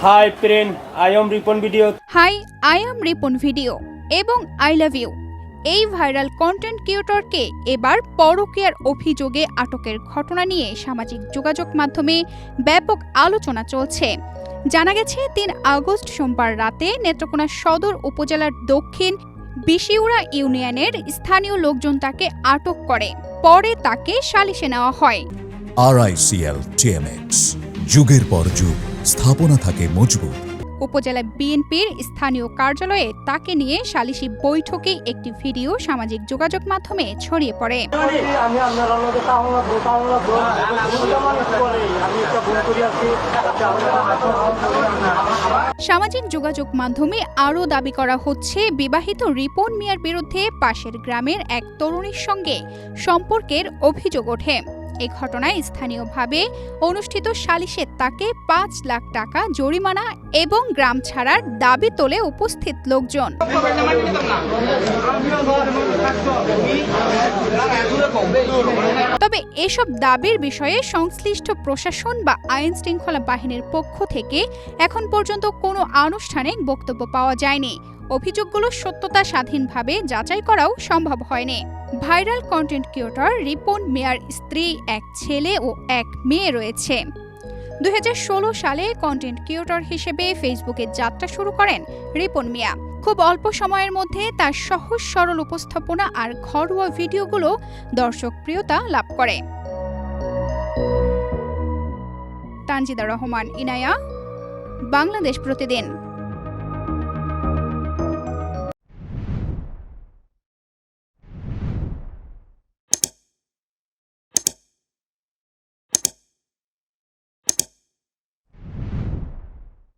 Hi friend, I am Ripon Video. Hi I am Ripon video এবং I love you এই viral content ক্রিয়েটরকে এবার পরকীয়ার অভিযোগে আটকের ঘটনা নিয়ে সামাজিক যোগাযোগ মাধ্যমে ব্যাপক আলোচনা চলছে। জানা গেছে ৩ আগস্ট সোমবার রাতে নেত্রকোনা সদর উপজেলার দক্ষিণ বিশিউড়া ইউনিয়নের স্থানীয় লোকজন তাকে আটক করে। পরে তাকে সালিশে নেওয়া হয়। RICL TMX যুগের পর যুগ স্থাপনা থাকে মজবুত। উপজেলা বিএনপির স্থানীয় কার্যালয়ে তাকে নিয়ে সালিশি বৈঠকে একটি ভিডিও সামাজিক যোগাযোগ মাধ্যমে ছড়িয়ে পড়ে। সামাজিক যোগাযোগ মাধ্যমে আরও দাবি করা হচ্ছে, বিবাহিত রিপন মিয়ার বিরুদ্ধে পাশের গ্রামের এক তরুণীর সঙ্গে সম্পর্কের অভিযোগ ওঠে। এই ঘটনায় স্থানীয়ভাবে অনুষ্ঠিত সালিশে তাকে ৫ লাখ টাকা জরিমানা এবং গ্রাম ছাড়ার দাবি তোলে উপস্থিত লোকজন। তবে এসব দাবির বিষয়ে সংশ্লিষ্ট প্রশাসন বা আইন শৃঙ্খলা বাহিনীর পক্ষ থেকে এখন পর্যন্ত কোনো আনুষ্ঠানিক বক্তব্য পাওয়া যায়নি। অভিযোগগুলোর সত্যতা স্বাধীনভাবে যাচাই করাও সম্ভব হয়নি। ভাইরাল কন্টেন্ট ক্রিয়েটর রিপন মিয়ার স্ত্রী, এক ছেলে ও এক মেয়ে রয়েছে। ২০১৬ সালে কন্টেন্ট ক্রিয়েটর হিসেবে ফেসবুকে যাত্রা শুরু করেন রিপন মিয়া। খুব অল্প সময়ের মধ্যে তার সহজ সরল উপস্থাপনা আর ঘরোয়া ভিডিওগুলো দর্শকপ্রিয়তা লাভ করে। তানজিদা রহমান, ইনায়া, বাংলাদেশ প্রতিদিন।